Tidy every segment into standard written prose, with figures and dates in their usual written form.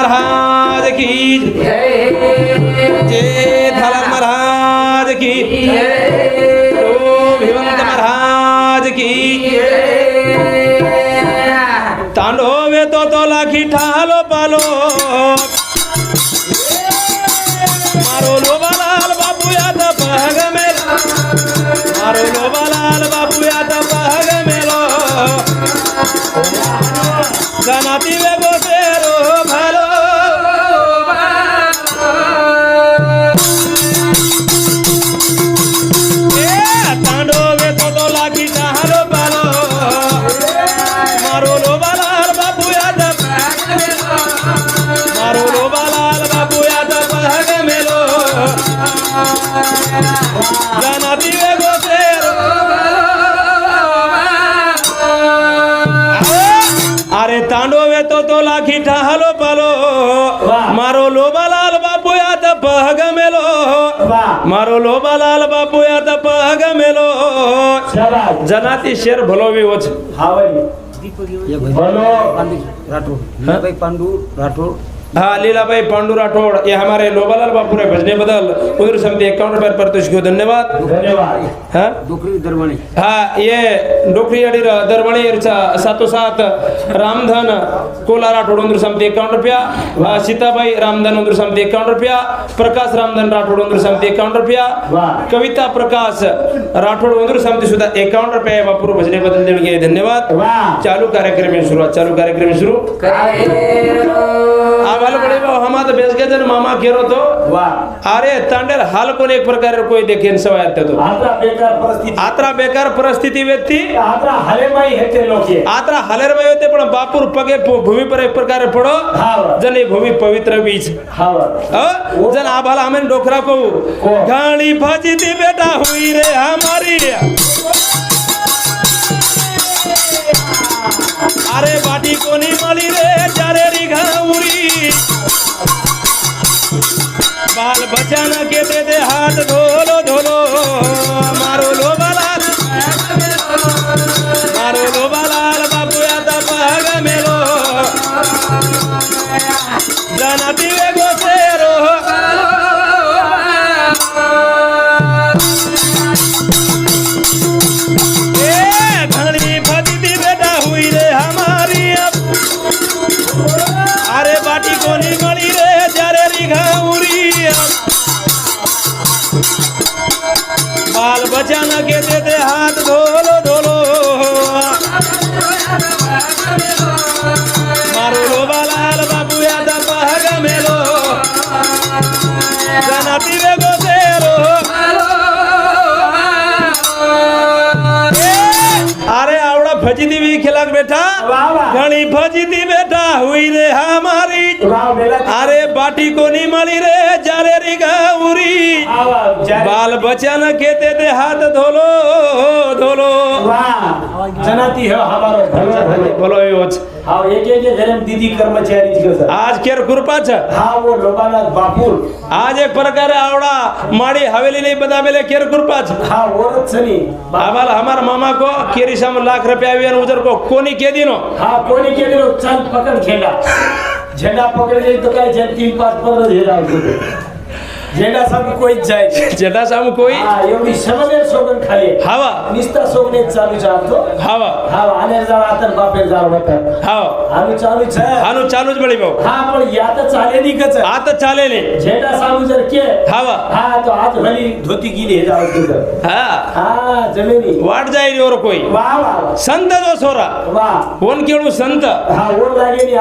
महाराज की जय धलाल महाराज की भिवंत महाराज की तांडवे तो लाखी ठालो पालो मारो लोबालाल बापू याद पहग मेलो मारो लोबालाल बापू याद पहग मेलो गनाती वे गोसेरो भालो तांडवे तो लागी चाहलो पालो मारो लोबालाल बापू याद मारो लोबालाल बापू याद पहग मेलो गनाती वे गोसेरो अरे तांडवे तो लाखी ठालो पालो मारो लोबालाल बापू याद पहग मेलो मारो लोबालाल बापू याद पहग मेलो जनाती शेर भलोवी होच बोलो राठौड़ पांडू राठौड़ हाँ लीलाबाई पांडू राठौड़ ये हमारे लोबालाल बापू रे भजने बदल उधर समिति अकाउंट पर प्रतिष्ठ को धन्यवाद धन्यवाद हाँ डोकरी दरवाणी हाँ ये डोकरी अडीर दरवणी सातो सात रामधन कोला राठौड़ उधर समिति ₹51 सीताबाई रामधन उधर समिति ₹51 प्रकाश रामधन राठौड़ उधर समिति ₹51 कविता प्रकाश राठौड़ उधर समिति सुद्धा ₹51 बापू भजने बदल देने के धन्यवाद चालू कार्यक्रम में शुरू आम्हाला बड़े हम आता बेस के जन मामा घेरो तो अरे तांडेर हाल कोण एक प्रकार कोई देखेन सवय तो आत्रा बेकार परिस्थिती व्यक्ती आत्रा हलेमाई हेते लोके आत्रा हलेरमाई होते पण बापूर पगे भूमी पर एक प्रकार पडो जन ये भूमी पवित्र बीच जन आभाला हमें डोकरा को गाली भाजीती बेटा हुई रे हमारी अरे बाटी कोनी माली रे जारे री घाउरी बाल बचाना के दे हाथ धोलो धोलो मारो लोबालाल बापू यादा पहग मेलो जनाती वे गोसेरो घड़ी फजीती बेटा हुई रे हमारी अरे बाटी कोनी मली रे जारे री घाउरी बाल बचाना के दे हाथ धोलो धोलो मारो लोबालाल बापू यादा पहग मेलो जनाती वे गोसेरो अरे आवड़ा भजीती भी खिलाक बेटा घणी भजीती बेटा हुई रे हमारी अरे बाटी कोनी मली रे जारे री गाउरी बाल बचाना केते दे हाथ धोलो धोलो जनाती है हमारो बोलो योच हाँ एक घरे दीदी कर्मचारी थी सर आज केर कृपा छ हाँ वो लोबालाल बापू आज एक प्रकार आवड़ा माड़ी हवेली नहीं बता मेले केर कृपा छ हाँ वो सनी आवाल हमार मामा को केरी सम ₹1,00,000 आवियन उधर को कोनी के दिनो हाँ कोनी के दिनो चंद पकड़ झंडा पकड़ ले तो काय 3-5-15 झेंडा झेंडा सब कोई जाय झेंडा सामू कोई हां एवढी समने सोगन खाली हावा निस्ता सोगने चालू जातो हावा आने जा आतर बापेर जा होता हाव आनु चालू छे आनु चालूच बळी भाऊ हां पण या तर चाले नी कच आता चाले ने झेंडा सामू जर के हावा हां तो आज भली धोती गिली हे जाव तुझं हां जमिनी वाट जाय और कोई वाह वाह संत जो सोरा वाह कोण केळू संत हां ओर लागे नी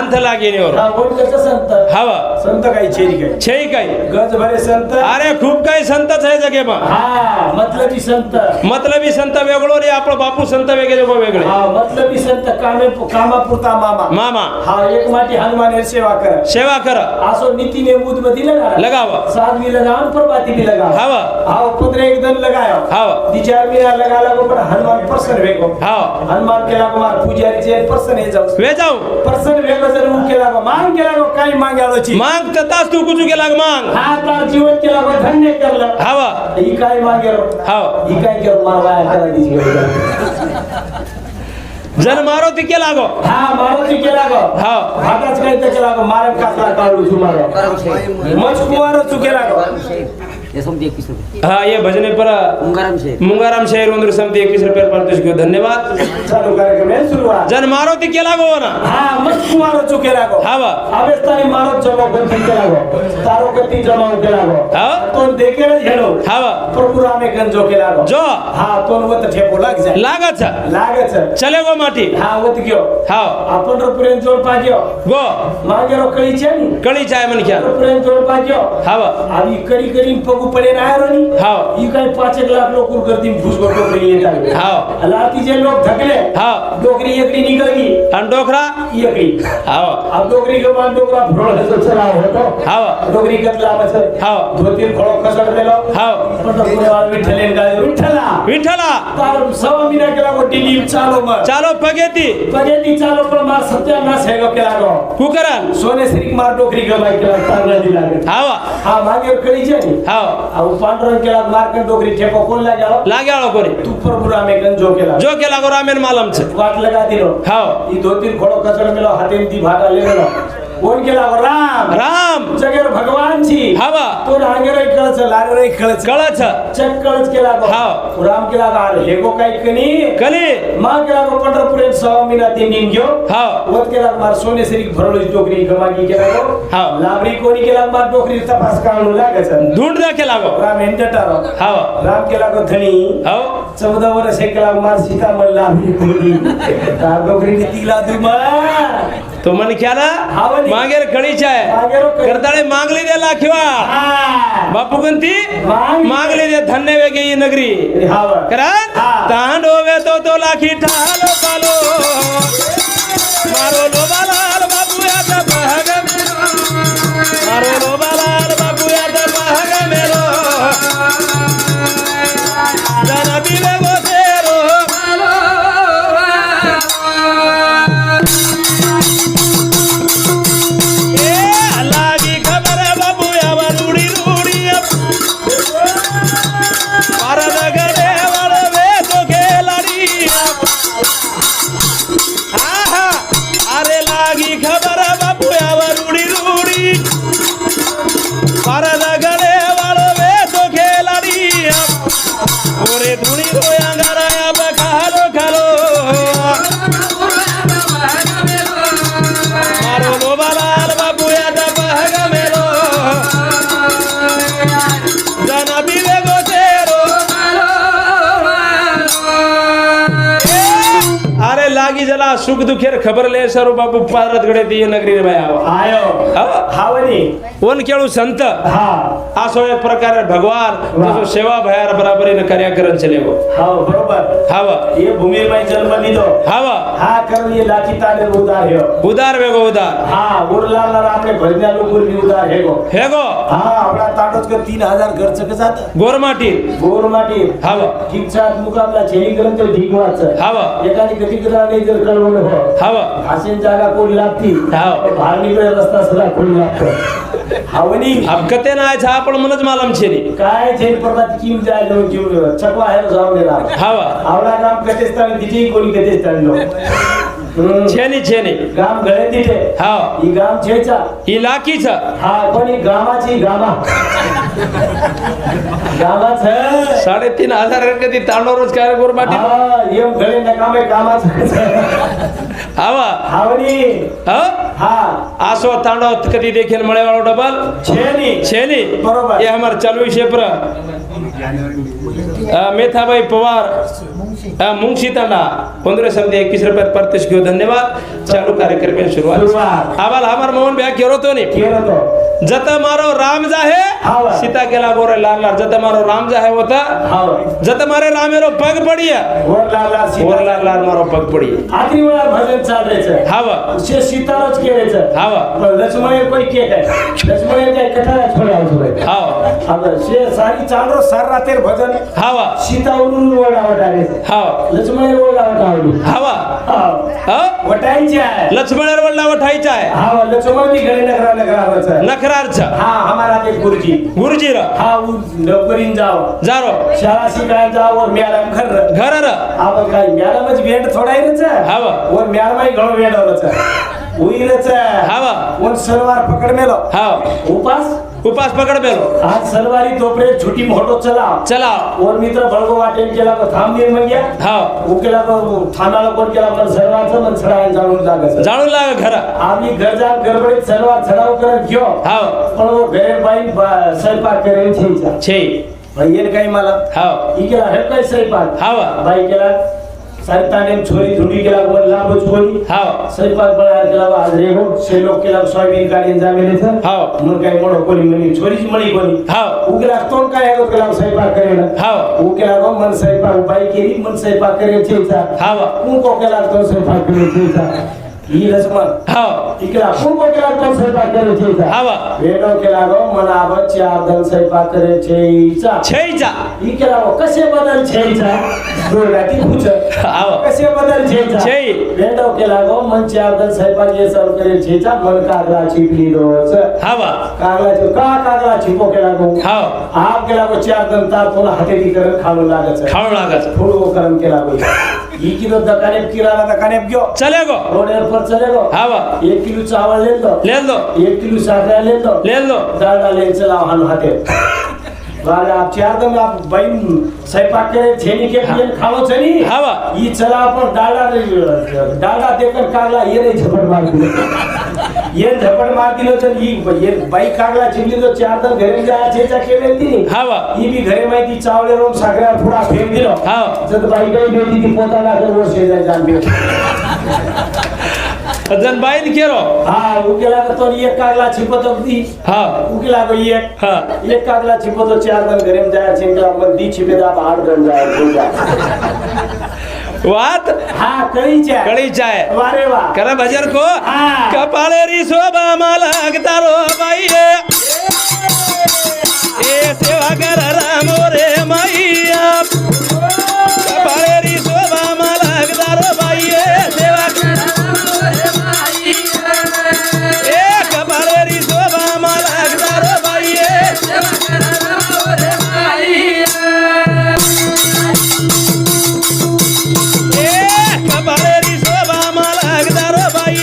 अंत लागे ने और हां ओर कस संत हावा संत काय छेरी काय छेई काय गज भरे संत अरे खूप काही संतच आहे जगे मा हां मतलबी संत वेगळो रे आपलो बापू संत वेगळे वेगळे हां मतलबी संत कामापुरता मामा हां एक माटी हनुमान सेवा कर आसो नीति ने मुद में लगावा साधवी लगावन प्रभाती भी लगावा हां हां 15 एक दिन लगायो हां विचार में लगा लगो पर हनुमान पर्सन वेगो हां हनुमान के लागो मार पुजारी जे पर्सन हे जाऊ पर्सन वेगो जरूर के लागो मांग के लागो काय मांगालो छी मांग ततास तू कुछ के लाग मांग हां ता जीवन के लागो धन्य करला हां ई काय मांगेरो हां ई काय कर मारवाया करा दीजिए जन मारुती केला गो हा मारुती केला गो हा आताच काय ते केला गो मारम कासला काढू तुम्हाला मजकुवार चुकेला गो ये समझिए 21 रुपये हाँ ये भजने पर मुंगाराम शहर उंदर समिति 21 रुपये पारितोषिक को धन्यवाद चालू कार्यक्रम है शुरुआत जन मारुती केला गो ना हाँ मजकुवार चुकेला गो हा आवेस्तानी मारो जमा गती केला गो तारो गती जमा केला गो हा तो देखेला हेलो हा प्रभुरा में गंजो केला गो जो हाँ तो वत ठेपो लाग जाय लागत चले गो माटी हाँ वत गयो हा आपण रो प्रेम जोड पाग्यो गो मागेरो कळी छे नी कळी चाय मन क्या प्रेम जोड पाग्यो हा आवी करी करी पगू पडे रायरो नी हा ई काय 5 लाख लोक करती भूस को टोकरी येतात हा अलाती जे लोग धकले हा डोकरी एकडी निकल गई आणि डोकरा एकडी हा अब डोकरी के बाद डोकरा भरोळ हसो चला होतो हा डोकरी कतला बस हा धोतीर खळो खसड देलो हा पंढरपूर विठ्ठलेन गाय विठ्ठला तार सवा मिना केला को दिली चालो पगेती चालो पण मार सत्यानाश हेगो केला गो कुकरन सोने श्री मार डोकरी गमाई केला तारला दिला हा हा मागे कळी छे नी हा अब पांडुरंग केला मार्कन डोकरी ठेको कोण लाग्याळो कोणी तू प्रभुरा में गंजो केला जो केला गो रामेन मालम छे वाट लगा दिलो हा ई दो तीन खोड़ो कचड़ मिलो हाथे ती भाटा ले लो कोण केला गो राम जगेर भगवान जी हवा तो रागेर कळच लारेर कळच कळच चक कळच केला गो हा राम केला गो हेगो काय कनी कली मा केला गो पंढरपुरेन सवामीना तीन गयो हा वत केला मार सोने श्री भरलोची डोकरी गमागी केला गो हा लाबरी कोणी केला मार डोकरी तपास काढू लागच ढूंढ दा केला गो राम एंटटारो हा राम केला गो धनी हा 14 वर्ष केला मार सीता मन लाबरी कोणी ता डोकरी तिला दुमा तो मन क्या ना मागेर कळी चाय करताळे मागली दे लाखिवा बापू गंती मागली दे धन्य वेगे ही नगरी करा तांडोवे तो लाखी ठालो पालो मारो लोबालाल बाबू याचा भाग मारो लोबालाल बाबू याचा भाग मेरो जना बिले गोसेरो जला सुख दुखेर खबर ले सरो बापू पारत गडे ती नगरी रे भाई आयो हावनी ओन केळू संत हा आसो एक प्रकार भगवान जो सेवा भयार बराबरी न कार्य करन चले गो हाव बरोबर हाव ये भूमि में जन्म लीधो हाव हा कर ये लाठी ताले उदार है उदार वेगो उदार हा उरला ला आपले भरण्या लोक भी उदार हेगो हा आपला ताटोच के 3000 खर्च के जात गोरमाटी हाव ठीकचा मुकाबला छेली करन तो ठीक वाच हाव एकानी गती करा नाही जर कळवलं हो हाव आसेन जागा कोण लागती हाव बाहेर निघे रस्ता सदा कोण लागतो हावनी अब कते ना छा पण मनच मालम छेनी काय छेन परत किम जाय लो जीव चकवा है जाऊ देला हाव आवला काम कतेस्तान दिजी कोणी कतेस्तान लो छेनी गाम गळे दिले हाव ही गाम छेचा ही लाकीचा हा कोणी गामाची गामाच 3500 कधी तांडो रोज काय गोरमाटी हा येम गळे नकामे कामाच हावा हावनी हा आसो तांडो कधी देखेल मळे वाळो डबल छेनी बरोबर ये हमार चालू विषय पर मेथाबाई पवार मुंशी तांडा 15 समिति 21 रुपये प्रतिष्ठ क्यों धन्यवाद चालू कार्यक्रम में शुरुआत आवाल हमार मोहन ब्याह केरो तो नहीं जत मारो राम जाहे सीता केला गोरे लाल लाल जत मारो राम जाहे होता जत मारे रामेरो पग पड़िया और लाल लाल मारो पग पड़िया आखिरी वाला भजन चाल रहे छे हावा से सीतारोज के रहे छे हावा पर लक्ष्मण कोई के है लक्ष्मण के कथा छोड़ा हो हावा अब से सारी चाल रो सारा रातेर भजन हावा सीतावरून वडावटारे हाव लक्ष्मण वडावटावली हावा वटायची आहे लक्ष्मणर वडला वठायचा आहे हा लक्ष्मण भी घरे नगराचा नखरारचा हा हमारा ते गुरुजी गुरुजी र हा नोकरीन जाव जारो शाळा शिकायला जाव और मॅडम घर र आपण काय मॅडमच भेट थोडा आहेच हावा और मॅडम घणो भेट होलच उईरच हावा और सलवार पकड मेलो हाव उपास पकड बेलो आज सलवारी तोपरे छोटी मोटो चला और मित्र बळगो वाटेन केला को थांब निर्मन गया हाव वो केला को थानाला कोण केला मन सलवारचं मन सडायला जाणून लाग घरा आम्ही घर जा गडबडीत सलवार चढाव करत घेऊ हाव पण वो घरे बाई स्वयंपाक करेल छेचा छे भाई काही मला हाव ही केला हे काय स्वयंपाक हावा बाई केला सारिताने छोरी धुडी केला वर लांब छोरी हाव स्वयंपाक बनायला केला आज रेगो से लोक केला सोयाबीन काढीन जामेले तर हाव मग काय मोठो कोणी म्हणी छोरीच मळी कोणी हाव उकेला तोंड काय आहे केला स्वयंपाक करेल हाव उकेला गो मन स्वयंपाक बाई केली मन स्वयंपाक करेल छेचा हावा को केला तो स्वयंपाक करेल छेचा ही लक्ष्मण हाव इकडे आपण को केला तो स्वयंपाक करेल छेचा हावा वेडो केला गो मन आबत चार दन स्वयंपाक करेल छेचा छेचा इकडे कसे बदल छेचा दोघाती पूछ हाव कसे बदल छेचा छे वेडो केला गो मन चार दन स्वयंपाक ये सर्व करेल छेचा मन कागला चिपली रोज हावा कागला चिपो केला गो हाव आप केला गो चार दन तार कोला हातेदी करत खाणू लागत थोडो करम केला गो ही किलो दकाने किराना दकाने गयो चले गो रोड पर चले गो हावा 1 किलो चावल ले लो 1 किलो साखर ले लो दाल ले चला हम हाथे वाले आप चार दिन आप भाई स्वयंपाक करे छेनी के लिए खाओ छनी हावा ये चला अपन डाला देकर कागला ये नहीं झपट मार दिलो ये झपट मार दिलो तो ये बाई कागला चिमली तो चार दिन घरे में जाया छेचा के मिलती नहीं हावा ये भी घरे में थी चावले रोम सागरा थोड़ा फेंक दिलो हाव जब बाई गई बेटी थी पोता ला कर वो शेजा जान पे जन बाईन केरो हाँ उकेला तो ये कागला छिपतो दी हाव उकेला को ये हाँ ये कागला छिपतो चार दिन घरे में जाया छिंगला मन दी छिपे दा बाहर गन जाए वात हाँ कड़ी चाय वारे वाह कर भजन को हाँ। कपाळे री शोभा माला तारो बाई ए सेवा कर राम रे मैया कपाळे री शोभा माला तारो बाई सेवा कर ए कपाळे री शोभा माला तारो बाई सेवा कर कपाळेरी शोभा माला गदारो बाई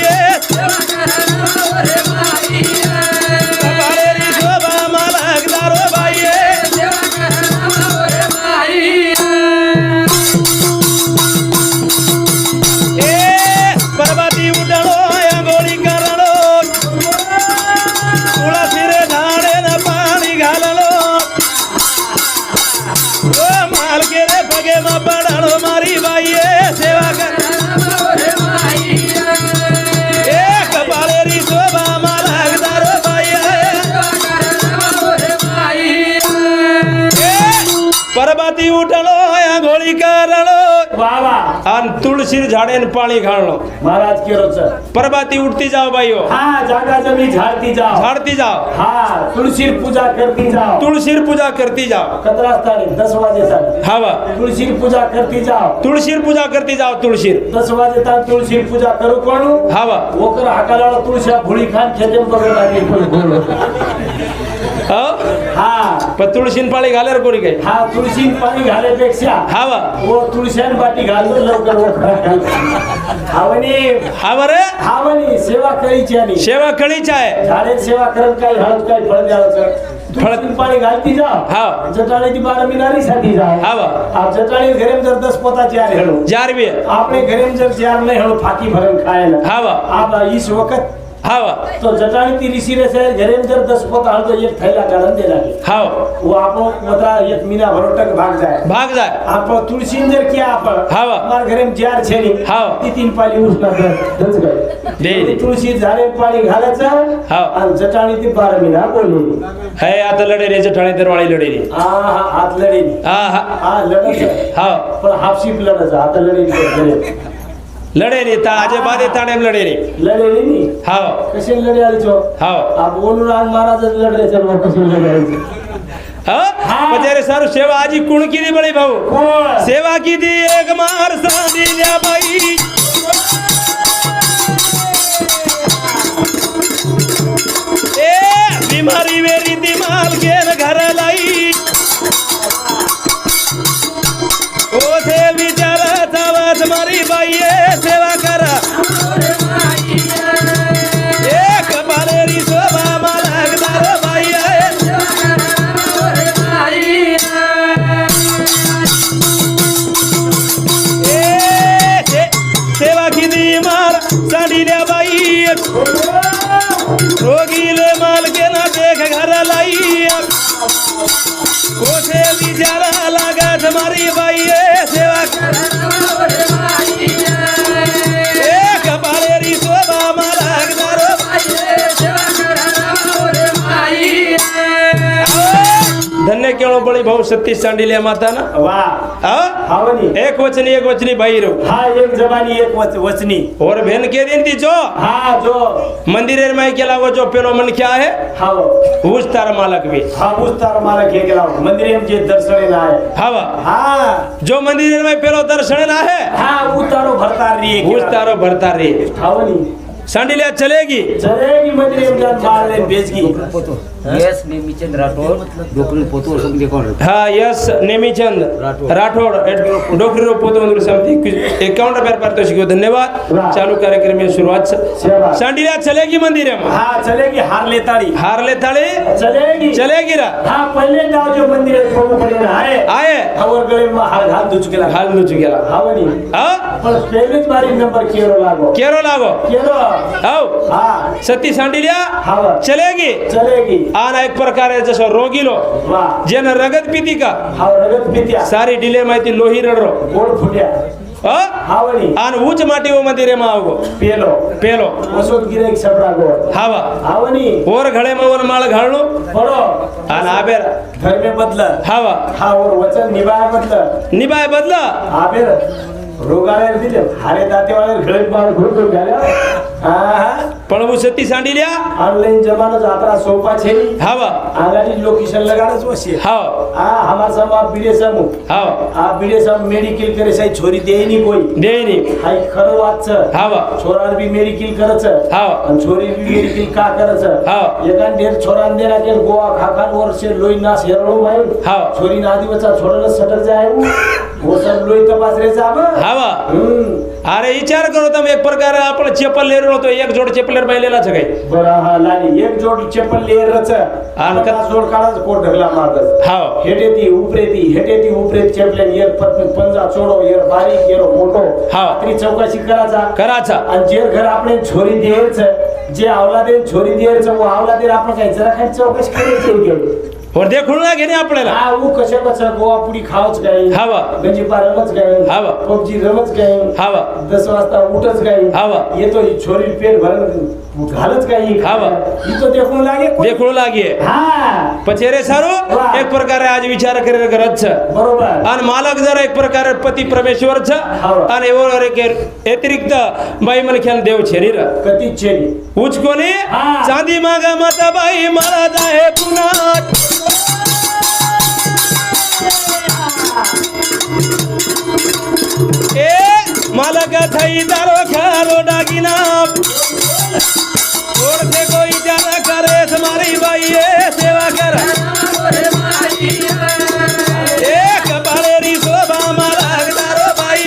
कपाळेरी शोभा माला गदारो बाई ए पर्वती उडलो अंगोळी करलो तुळशीरे झाडे न पाणी घाललो ओ मालकेरे बगे मा पडलो मारी बाई सेवा कर परबाती उठलो आंघोळी करलो वावा आणि तुळशीर झाडेन पाणी घाललो महाराज केरो सर परबाती उठती जाओ बाईओ हाँ जागा जमी झाड़ती जाओ झाड़ती जाओ हाँ तुलसी पूजा करती जाओ तुळशीर पूजा करती जाओ कतरा तारीख 10 बजे तक हावा तुलसी पूजा करती जाओ तुळशीर पूजा करती जाओ तुळशीर 10 बजे तक तुलसी पूजा करू कोणू हावा ओकर हाकाला तुळशी भुळी खान खेते में बगल लागे हाँ पण तुळशीन पाळी घालेर कोणी काय हाँ तुळशी पाणी घाल्यापेक्षा हावा वो तुळशीन बाटी घालतो लवकर हावनी हावा रे हावनी सेवा करायची आणि सेवा कळीची आहे झाडे सेवा करत काही हळद काही फळ द्यायचं तुळशीन पाणी घालती जाओ हाव जटाळीची 12 मिनारी साठी जाओ हावा आप जटाळी घरे में जर 10 पोता चार हेळो जारबी आपने घरे में जर चार नहीं हेळो फाकी भरन खाएला हावा आप इस वक्त हावा तो जटाणी ती ऋषि रे से घरे में जर 10 पोता हल तो एक थैला गालन दे लागे हाव वो आपो मतलब एक मीना भरो तक भाग जाए आप तुलसी जर किया आप हावा हमारे घरे में जार छेनी हाव ती 3 पाली उसना दच दे गए तुलसी झाडे पाणी घालायचं हाव आणि जटाणी ती 12 मीना बोलली हे आता लढे रे जठाणे दरवाळी लढे रे हा हात लढे हा लढत हाव पण हाफशिप लढत आता लढे लढे रे ता आजे बादे ताणे लढे रे लढे नी हाव कसे लढे आली छो हाव आप बोलू राज महाराज लढ रहे चलो कसे लढे हा पचारे सारू सेवा आजी कुण कीधी बळी भाऊ कोण सेवा कीधी एक मार सांडिल्या बाई ए बीमारी वेरी दिमाग घेन घर लाई ओ से विचारा जावाच मारी बाई सेवा करा एक बालेरी शोभा मालकदार बाई सेवा किती मार सांडिल्या बाई रोगीले माल केला देख घर लाई कोसे विचारा लागत मारी बाई सेवा एक बालेरी शोभा मालकदार धन्य केळो बळी भाऊ सतीश सांडिल्या माता ना वाह हाँ हावनी एक वचनी बाई रो हाँ एक जबानी एक वचनी और बहन के दिन थी जो हाँ जो मंदिर में केला वो जो पेलो मन क्या है हाँ उस तार मालक भी हाँ उस्तार मारा के गेला मंदिर में जे दर्शन ना है हवा हाँ जो मंदिर में पेलो दर्शन ना है हाँ उतारो भरता रही उस तारो भरता रे हावनी सांडिल्या चलेगी चलेगी मंदिर में जान मार ले बेचगी पोतो यस नेमीचंद राठोड डोकरी पोतो समजे कोण हाँ यस नेमीचंद राठौड़ डोकरी रो पोतो मंदिर समिति 51 रुपये पारितोषिक धन्यवाद चालू कार्यक्रम में शुरुआत सांडिल्या चलेगी मंदिर में हाँ चलेगी हार ले ताड़ी हार ले ताले चलेगी रा हाँ पहले जाओ जो मंदिर है प्रभु पड़े ना आए और गले में हाथ धो चुकेला हाल नु चुकेला हावनी हाँ पर पहले बारी नंबर केरो लागो आओ हाँ सती सांडिल्या हाँ चलेगी आना एक प्रकार है जसो रोगी लो वाह जेन रगत पीती का हाँ रगत पीत्या सारी डिले माहिती लोही रडरो गोड़ फुट्या हावनी आन ऊंच माटी वो मंदिर में आओ पेलो असोत गिरे एक सपड़ा गोड़ हावा हावनी और घड़े में वन माल घालनो पड़ो आन आबेर घर में बदला हावा हाँ और वचन निभाए बदला आबेर रोगाले दिले हारे दाते वाले घरे बार घुर घाल्या हाँ पण वो सती सांडिल्या ऑनलाइन जमानो जात्रा सोपा छे हावा आगाडी लोकेशन लगाडच वसे हाव आ हमार सब आप बीडीएसएम हाव आप बीडीएसएम मेडिकल करे सही छोरी देई कोई देईनी हाय खरं वाच हावा छोरान भी मेडिकल करच हाव आणि छोरी भी मेडिकल का करच हाव एकान डेर छोरान देना के गोवा खाखान वर से लोई नास हेरलो भाई हाव छोरी नादी बच्चा छोड़ल सटर जाए वो सब लोई तपास रे जाब हावा अरे विचार करो तुम एक प्रकार आपण चप्पल ले रहो तो एक जोड चप्पल पाहिलेला छ काही बरा हा लाली एक जोड चप्पल ले रच आणि का जोड काढाच कोट ढगला मारत हाव हेटेती उपरेती चप्पल एर पंजा चोडो एर बारीक एर मोठो हाव त्री चौकशी कराचा आणि जे घर आपण छोरी देरच जे आवलादे छोरी देरच वो आवलादे आपण काय जरा काय चौकशी करायची और देखून ना घेणे आपल्याला हा वो कशा कशा गोवा पुडी खावच काय हावा गंजी पारमच काय हावा पबजी रमच काय हावा 10 वाजता उठच काय हावा येतो ही छोरी पेट भरण घालच काय हावा ही तो देखून लागे हा पचेरे सारू एक प्रकारे आज विचार करे करत छ बरोबर आणि मालक जर एक प्रकारे पती परमेश्वर छ आणि एवढं एक अतिरिक्त बाई मला ख्याल देव शरीर कती छेरी उच कोणी चांदी मागा माता बाई मला जाहे पुन्हा ए मालक थई दारो खालो डागिना और से कोई जाना करे तुम्हारी बाई सेवा कर एक बालेरी शोभा मालक दारो बाई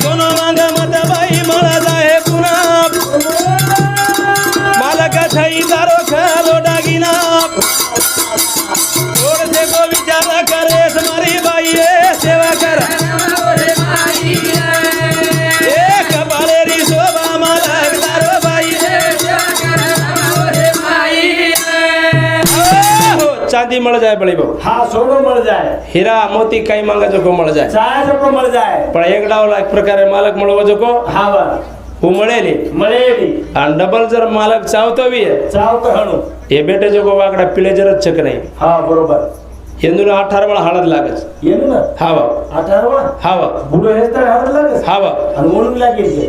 सोनो मांगा मत बाई मला जाए पुन्हा मालक थई दारो खालो डागिना और से को विचार करे तुम्हारी बाई सेवा कर एक बालेरी शोभा मालक दारो बाई चांदी मळ जाए बड़ी बहु हाँ सोनो मळ जाए हीरा मोती काही मांगा जो को मळ जाए चाय जो को मळ जाए पण एक डावला एक प्रकारे मालक मळव जो को हाँ बर वो मळेली आणि डबल जर मालक चावतो भी है चाव तो हणो ये बेटे जो को वाकडा पिळे जरच चक नाही हाँ बरोबर એનું 18 વાળા હાલત લાગે છે એનું ને હાવ 18 વાળા હાવ બુડો હેસ્તર હાથ લાગે છે હાવ અને ઓલું લાગે છે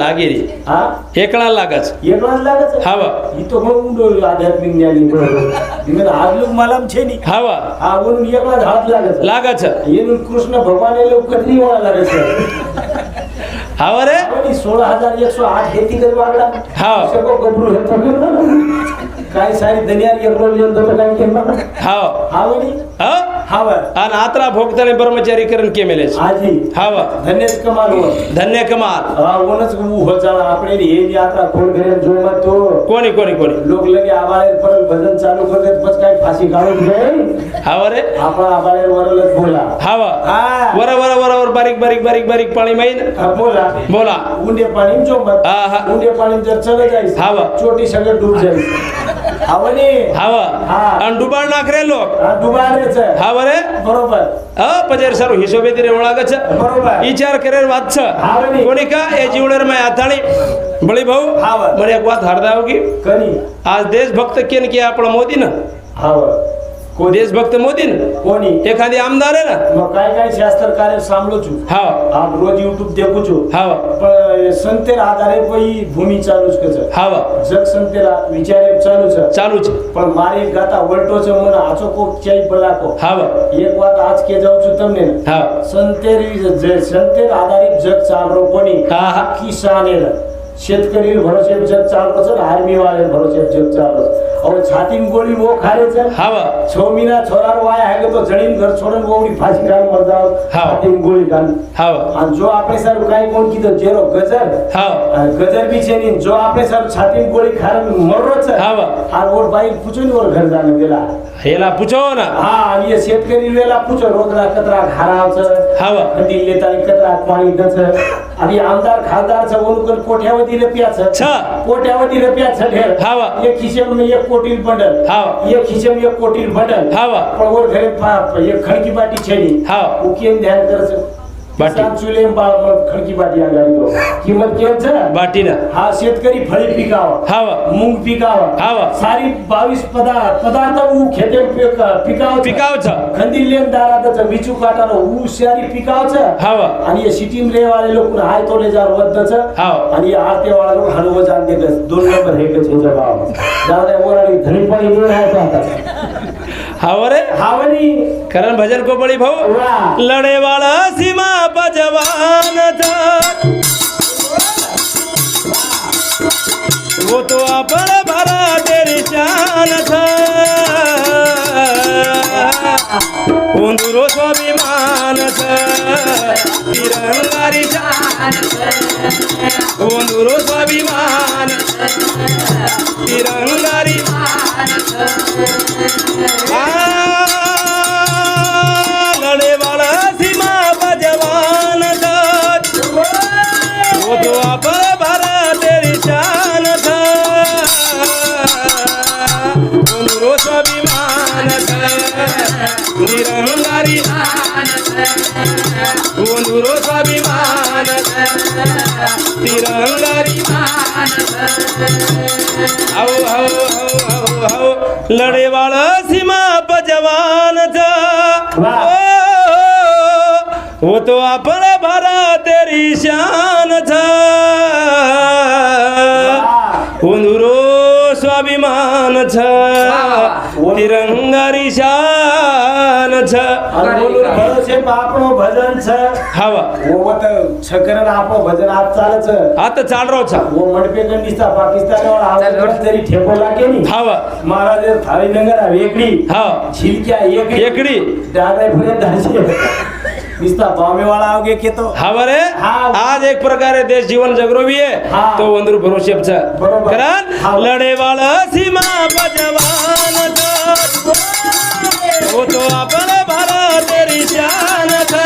લાગે રી હા એકલા લાગે છે એકલા જ લાગે છે હાવ ઈ તો બહુ ઊંડો આધ્યાત્મિક જ્ઞાની બરોબર એને આજલુક માલમ છે ની હાવ આ ઓલું એકલા જ હાથ લાગે છે એનું કૃષ્ણ ભગવાન એટલે કદરી વાળા લાગે છે હાવ રે 16,108 ખેતી કરવા આગળ હાવ સકો ગબરું હેતો કાઈ સારી દનિયાર એકલો લેન તો કાઈ કેમ હાવ આવડી હા હાવ આ નાત્રા ભોગતાને બ્રહ્મચારી કરન કે મેલે છે હાજી હાવ ધન્ય કમાલ હો ધન્ય કમાલ હા ઓનસ હું હોજાળા આપણે ની એ યાત્રા ખોલ કરે જોમાં તો કોની લોક લગે આવાળે પર ભજન ચાલુ કરે પછી કાઈ ફાસી ગાળો છે હાવ રે આપણા આવાળે વરલ જ બોલા હાવ હા વર બારીક પાણી માં બોલા બોલા ઊંડે પાણી જો મત હા હા ઊંડે પાણી જર ચલે જાય હાવ ચોટી સગર ડૂબ જાય આવની હાવ હા અને ડુબાણ નાખરે લોક આ ડૂબાડે છે હાવ રે બરોબર હા પજેર સારું હિસાબે તીરે ઓળાગે છે બરોબર વિચાર કરે વાત છે હાવની કોની કા એ જીવણેર માં આથાણી બળી ભાऊ હાવ મને એક વાત હારદા આવગી કરી આ દેશભક્ત કેન કે આપણો મોદી ને હાવ કોઈ દેશભક્ત મોદી ને કોની એખાદી આમદાર હે ને કાઈ શાસ્ત્ર કાર્ય સાંભળું છું હાવ આપ રોજ YouTube દેખું છું હાવ પણ સંતેર આધારે કોઈ ભૂમિ ચાલુ જ છે હાવ જગ સંતેર વિચારે ચાલુ છે ચાલુ છે પણ મારી ગાતા વલટો છે મને આચો કોક ચાઈ ભલાકો હાવ એક વાત આજ કે જાઉં છું તમને હાવ સંતેર આધારિત જગ ચાલરો કોની હા હા કિસાને शेतकरी भरोसे जग चालू છે આર્મી વાળે ભરોસે જગ ચાલુ છે હવે છાતીમાં ગોળી મો ખારે છે હાવ 6 મહિના છોરાર વાયા હે તો જણીન ઘર છોડન ગોળી ફાસી કાઢ મરદાવ છાતીમાં ગોળી કાઢ હાવ અને જો આપણે સર કાઈ કોણ કીધો જેરો ગજર હાવ ગજર બી છે ની જો આપણે સર છાતીમાં ગોળી ખારે મરરો છે હાવ આ ઓર ભાઈ પૂછો ને ઓર ઘર જાને વેલા હેલા પૂછો ને હા અને शेतकरी વેલા પૂછો રોકડા કતરા ખારાવ છે હાવ નદી લેતા કતરા પાણી દે છે અભી આમદાર ખાસદાર છે ઓલું કોઠિયાવતી રૂપિયા છે કોઠિયાવતી રૂપિયા છે ઢેર હાવ એક ખિસ્સે में एक कोटी बंडल हाव एक खिस्से में एक कोटी बंडल हाव पण वर घरे एक खडकी बाटी છે ની हाव उ केम ध्यान करे છે बाटी चुले खडकी बाटी आगाड़ी दो किंमत केम છે बाटी ना હા शेतकरी फळी पिकाव हाव मूंग पिकाव हाव सारी 22 पदार्थ उ खेते पिकाव छ खंदील लेन दारात विचू काटानो उ सारी पिकाव છે हाव आणि ये सिटी में रहे वाले लोग हाय तोले जार वद्द છે हाव आणि ये आरते वाला लोग हलवो जान दे 2 नंबर हे के છે जवाब दादा ओराडी धनी पाणी नहीं आता हाव रे हावनी करण भजन को बड़ी भाऊ वाह लड़े वाला सीमा पर जवान था वो तो अपन भरा तेरी शान था उंदुरो स्वाभिमान था तिरंगारी शान उंदुरो स्वाभिमान तिरंगारी लड़े वाला सीमा पर जवान था वो तो अपन भरा तेरी शान था उंदुरो स्वाभिमान था निरंगारी उंदुरो स्वाभिमान तिरंगारी आओ आओ आओ आओ लड़े वाला सीमा पर जवान था वो तो अपन भरा तेरी शान था उंदुरो स्वाभिमान था तिरंगारी शान था भरोसे આપણો ભજન છે हावा वो तो छकरन આપણો ભજન આપ ચાલે છે आता चाल रहो छा वो मडपे कंडिस्ता पाकिस्तान वाला आवडे तरी ठेपो लागे नी हावा महाराज थाळी नगर वेगळी हाँ छिलक्या एकड़ी डागरे फरे दाजे निस्ता बामे वाला आओगे के तो हमारे हाँ। आज एक प्रकारे देश जीवन जगरो भी है हाँ। तो वंदर भरोसे छ बरोबर। करण हाँ। लड़े वाला सीमा पर जवान था वो तो अपन भरा तेरी शान था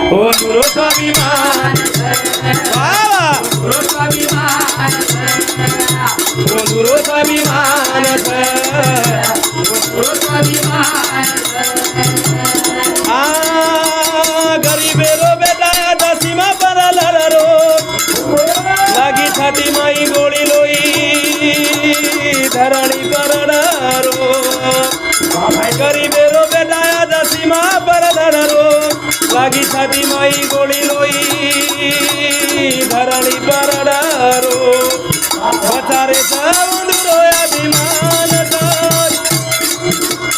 वो गुरु स्वाभिमान वाह गुरु स्वाभिमान वो गुरु स्वाभिमान था गुरु स्वाभिमान गरीबेरो बेटा दसीमा पर लड़रो लागी छाती माई गोली लोई धरणी पर डरो लागी छाती माई गोळी लोई धरणी परडारो बचारे उंदुरो अभिमान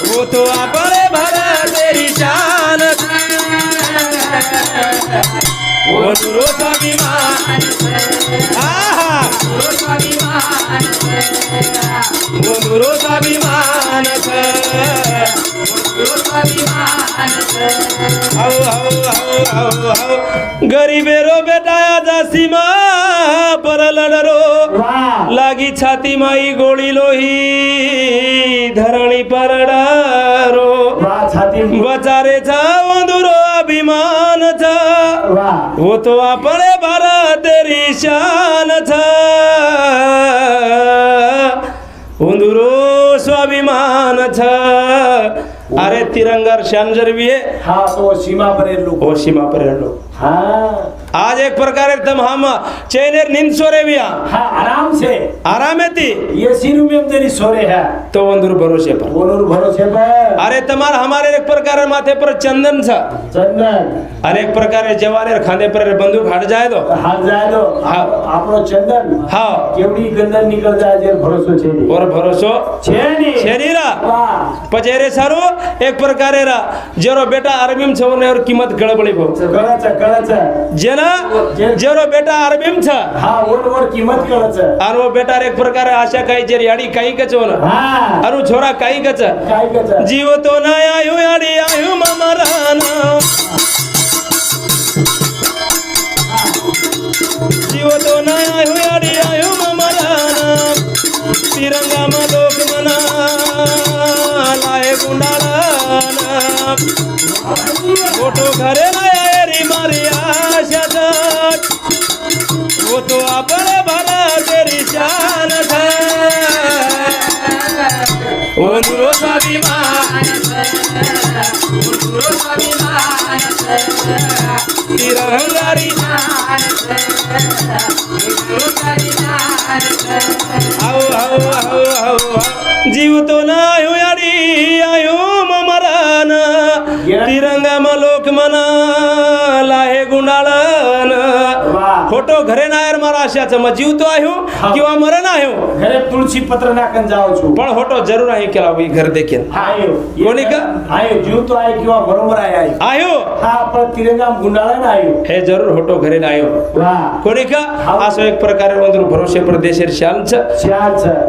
वो तो आपले भरा तेरी शान उंदुरो स्वाभिमान उंदुरो स्वाभिमान गरीबेरो बेटाया जा सीमा पर लड़रो लागी छाती माई गोळी लोही धरणी परडारो बचारे छा उंदुरो अभिमान छा वो तो आपले भरा तेरी शान छा उंदुरो स्वाभिमान छा अरे तिरंगार शान जर भी है हाँ तो सीमा पर लोग वो सीमा पर लोग हाँ आज एक प्रकार एकदम हम चैनेर नींद सोरे भी हाँ आराम है थी ये सिर में तेरी सोरे है तो वंदुर भरोसे पर अरे तमार हमारे एक प्रकार माथे पर चंदन छा चंदन अरे एक प्रकार जवाने खांदे पर बंदूक हट जाए तो हाँ आपनो चंदन हाँ केवड़ी गंदन निकल जाए जे भरोसो छे और भरोसो छेनी रा पचेरे सारो एक प्रकार रा जेरो बेटा आर्मी में छो ने और कीमत गड़बड़ी भो कळच जेना जेरो बेटा आर्मी में छ हां और कीमत कळच और वो बेटा एक प्रकार आशा काई जे याडी काई कचो ना हां अरु छोरा काई कच जीव तो ना आयु याडी आयु ममराना जीव तो ना आयु याडी आयु ममराना तिरंगा में लोक मना लाए गुंडाळाना फोटो घरे ना री मारी आशा जात वो तो आपले भला तेरी शान था उंदुरो स्वाभिमान तिरंगारी आओ आओ आओ आओ जीव तो ना आयो याडी आयो ममरान तिरंगा मलोक मना लाहे गुंडाळन फोटो घरे नायर मारा आशाचं मग जीव तो आयो किंवा मरण आयो घरे तुळशी पत्र नाकन जाओ छु पण फोटो जरूर आहे केला होई घर देखील आयो कोणी का आयो जीव तो आयो किंवा बरोबर आयो हा पण तिरंगा गुंडाळन आयो हे जरूर फोटो घरे आयो वाह कोणी का असो एक प्रकारे वंदरू भरोसे प्रदेशेर शांत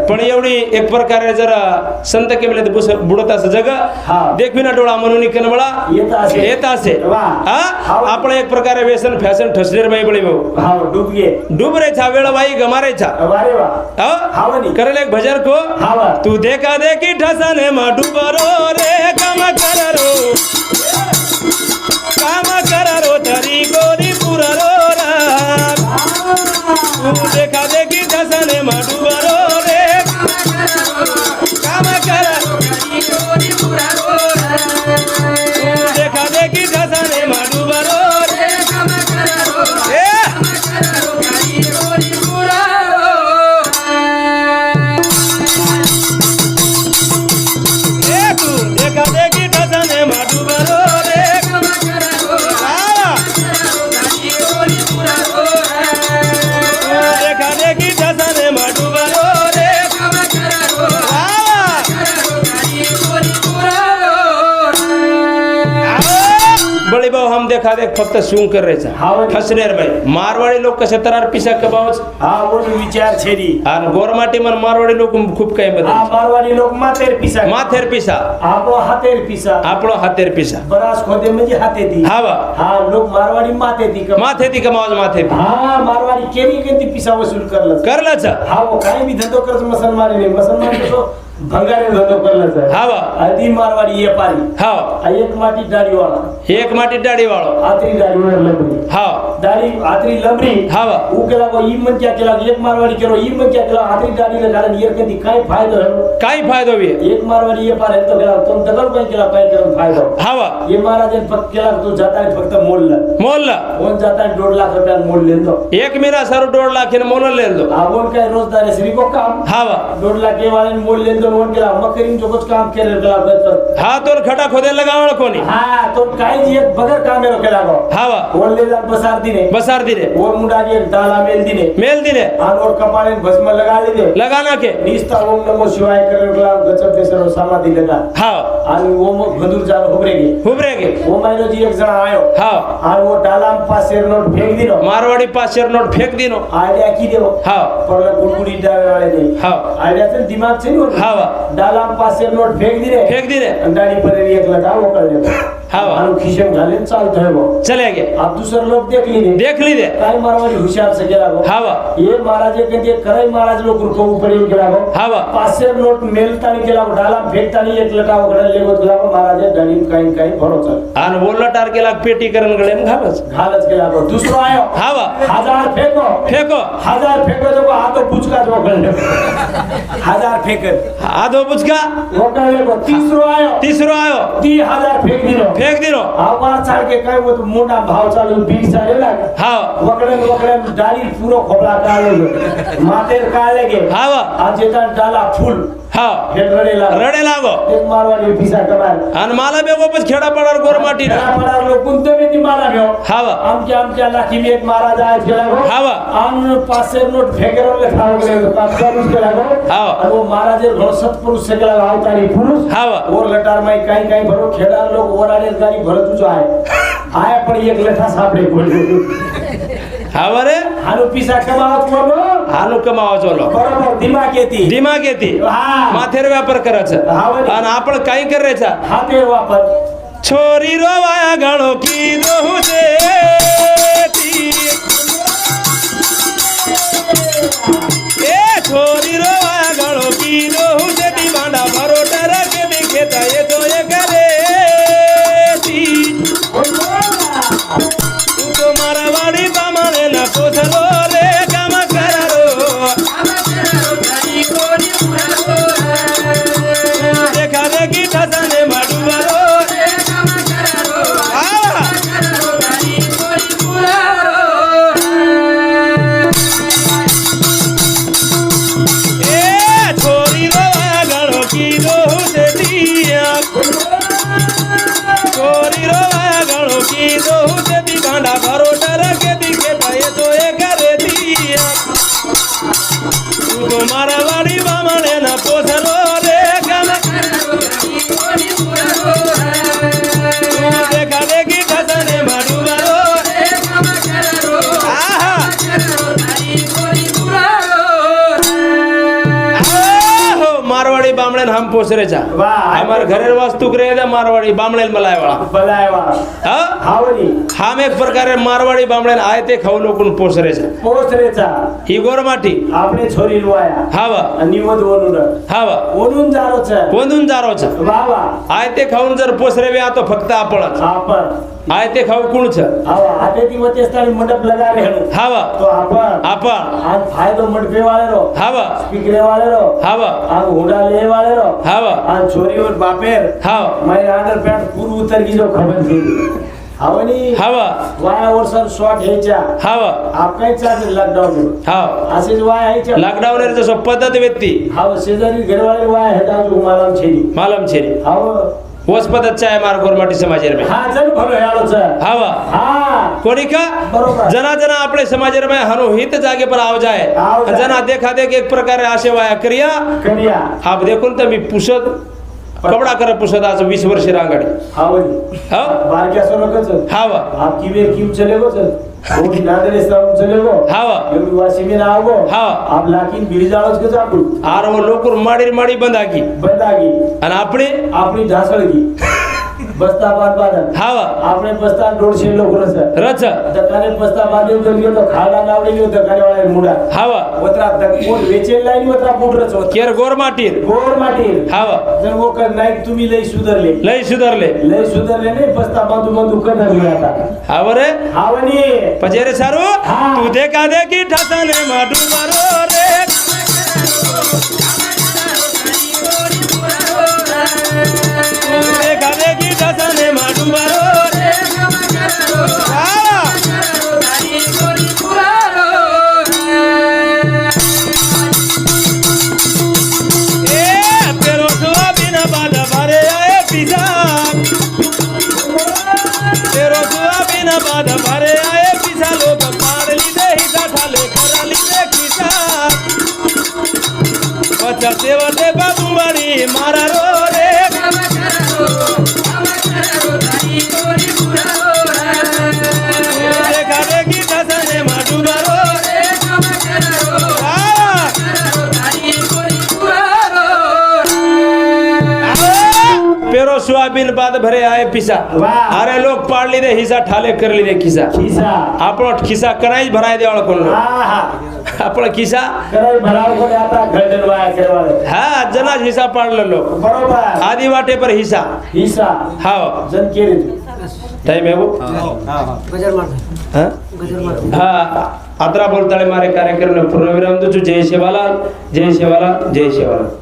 पण एवढी एक प्रकारे जरा संत केमले बुडत असं जग देखविना डोळा म्हणून कनबळा येत असे आपण एक प्रकारे व्यसन फॅशन ठसलेर बाई बळी भाऊ डूब रे छा वेळ बाई गमारे छा करेल एक भजन को तू देखा देखी ठसने मा डूबरो रे काम कररो तरी गोरी पुररो रा तू देखा देखी ठसने मा डूबरो रे काम कररो तरी गोरी पुररो रा तू देखा देखी ठसने मा डूबरो रे काम कररो तरी गोरी पुररो ए तू देखा देखी ठसने मा डूबरो रे काम कररो तरी गोरी पुररो देखा देखी ठसने मा डूबरो रे काम कररो तरी गोरी पुररो बड़ी भाऊ हम देखा देख फक्त सूं कर रहे छा ठसनेर भाई मारवाड़ी लोग कसे तरार पिसा कबावच विचार छेरी और गोरमाटी मन मारवाड़ी लोग खूब काही बदल मारवाड़ी लोग माथेर पिसा आपलो हातेर पिसा बरास खोदे म्हणजे हातेती लोग मारवाड़ी माथेती कमावच माथेती मारवाड़ी केरी पिसा वसूल करलच वो काही भी धंदो करत मुसलमान कसो भंगारे धंदो करलच आधी मारवाड़ी ये पारी एक माटी दाढ़ी वाला आतरी दाढ़ी लंबरी दाढ़ी आतरी लंबरी ऊ केला को ई मन क्या केला एक मारवाड़ी केलो ई मन क्या केला आतरी दाढ़ी लगा नियर के काय फायदो भी एक मारवाड़ी ये पार है तो केला तुम दगल काय केला काय करून फायदो ये महाराज फक्त केला तो जाता है फक्त मोल कोण जाता है 1.5 लाख रुपया मोल लेंदो एक मेरा सर 1.5 लाख ने मोल लेंदो आवोन काय रोजदार श्री को काम 1.5 लाख के वाले मोल लेंदो वन केला मकरीन जो कुछ काम केले केला गचप हा तो खडा खोदे लगावळ कोणी हा तो काही जी एक बगर काम मेलो केला गो हावा ओले जा बसार दिने बसार दिले और मुंडा की एक डाला मेल दिने और कपाळे भस्म लगा दे लगाना के निस्ता ओम नमो शिवाय करे केला गचप पे सर्व समाधी लगा हा आणि ओम भदूर जान हुबरेगे ओ मायनो जी एक जण आयो हा और वो डाला पास शेर नोट फेंक दिनो मारवाडी 5 शेर नोट फेक दिनो आइडिया की देव हा पर गुडगुडी डाले वाले नहीं हा आइडिया से दिमाग से नहीं हावा डाला पास शेर नोट फेंक दिने अंडाड़ी पर एक लगा वो कर ले हावा और खिशम घाले चालतो है वो चले गए अब दूसरे लोग देख ली दे काय मारवाडी होशियार से गेला गो हावा ये महाराज के कराई महाराज लोग रुको ऊपर ही गेला गो हावा 5 शेर नोट मेलता नहीं गेला गो डाला फेंकता नहीं एक लटा वगडा लेगो गेला गो महाराज गाडी काही भरोसा आणि बोलला टारके लाग पेटी करण गळे घालच गेला गो दूसरो आयो हावा 1000 फेंको 1000 फेंको जो हाथो पुचका जो कर ले 1000 फेंक आधो बुचका वो कर ले गो तीसरो आयो 3000 फेंक दिनो आवाज चाल के काय वो मोटा भाव चालू 20 चाले लाग हा वकडे डाली पूरो खोबला काढले मातेर काढले गे हावा आज जेता डाला फुल हा रडे लागो एक मारवाडी पिसा कमाल आणि मला बेगोपच खेडा पडार गोरमाटी खेडा पडार लोक कोणते बी माला घेऊ हावा आमच्या लाखी में एक महाराज आहे गेला गो हावा आम पासे नोट फेकेरो ले खाओ गेले पास गेला गो हावा आणि वो महाराज घर सत्पुरुष से गेला आवतारी पुरुष हावा और लटार माई काही भरो खेडा लोक ओराडे गाडी भरत जो आहे पण एक लठा सापडे कोण हावा रे हानु पिसा कमावत बोलो हानु कमावत बोलो बरोबर दिमाग येती हा माथेर व्यापार करायचं आणि आपण काय करायचं हातेर वापर छोरी रोवाया गणो की दोहू देती ए छोरी रोवाया गणो की दोहू देती बांडा भरोटर के दिखेता ये तो ये करेती तू तो मारवाडी बामाने ना पोसलो रे काम करारो देखा देखी ठसाने माडुवारो मारवाडी बामणे ना पोसलो रे काम देखा देखी ठसने माडुवारो मारवाड़ी बामणे हम पोसरे जा हमारे घरे वास्तु करे मारवाड़ी बामणे बलायवा हम एक प्रकार मारवाड़ी बामणे आए ते खाऊ लोकून पोसरे जा ही गोरमाटी आपने छोरी लुआया हावा आणि वध वनुन हावा वंदून जारो छ बाबा आए ते खाऊन जर पोसरे वे तो फक्त आपण आए ते खाऊ कोण छ हावा आते ती वते स्थानी मंडप लगा रे हनु हावा तो आपण आज फायदो मंडपे वाले रो हावा स्पीकर वाले रो हावा आज हुडा ले वाले रो हावा आज छोरी और बापेर हावा मैं अंडर पैंट पूर्व उत्तर की जो खबर थी हावनी हावा वाया वर्षर शॉर्ट हेच्या हावा आप काय चालू लॉकडाऊन हाव असेच वाया हेच्या लॉकडाऊन रे जसं पद्धत व्यक्ती हाव शेजारी घरवाले वाया हेता जो मालम छेरी हाव वस पद्धत आहे मार गोरमाटी समाज में हा जन भलो यालो छ हावा हा कोणी का बरोबर जना अपने समाज में हनो हित जागे पर आव जाए जना देखा देख एक प्रकार आशे वाया करिया आप देखून तर मी पुसत कपडा कर पुसत आज 20 वर्ष रांगाडी हावनी हा बारक्या सोनकच हावा आप की वेर क्यों चलेगो सर कोणी नादरे साम चलेगो हावा एवढी वाशी में आवगो हा आप लाकीन बिरजाळच के जाकू आर वो लोकुर माडी बंदागी आणि आपली ढासळगी बस्ता बांधून हावा आपने बस्ता 150 लोक रच दकाने बस्ता बांधून गेलो तो खाडा लावलेली होत दकाने वाले मुडा हावा वत्रा दकोड वेचेल लाईन वत्रा पुटरच होत केर गोरमाटीर हावा जर वो कर नाही तुम्ही लई सुधरले नाही बस्ता बांधू करणार आता हाव रे हावनी पजेरे सारू तू देखा देखी ठसने माडू मारो रे देखा देखी ठसने माडू मारो रे सोयाबीन बाद भरे आए पिसा लोग पाड़ लीधे हिसा ठाले करा लीधे खिसा पचा सेवते बाबू बड़ी मारा रो रे देखा देखी दसने माडूबा रो पेरो सोयाबीन बाद भरे आए पिसा वाह. अरे लोग पाड़ लीधे हिसा ठाले कर लीधे खिसा खिसा आपण खिसा करायच भराय देवाळ कोण हा हा आपण खिसा कराय भराव कोणी आता घडण वाया करवाले हा जनाज हिसा पाडलं लोक बरोबर आधी वाटे पर हिसा हिसा हाव जन केली टाइम है वो हाँ? हाँ आत्रा बोलताळे मारे कार्यक्रम पूर्ण विराम दो जय शेवालाल जय शेवालाल जय शेवालाल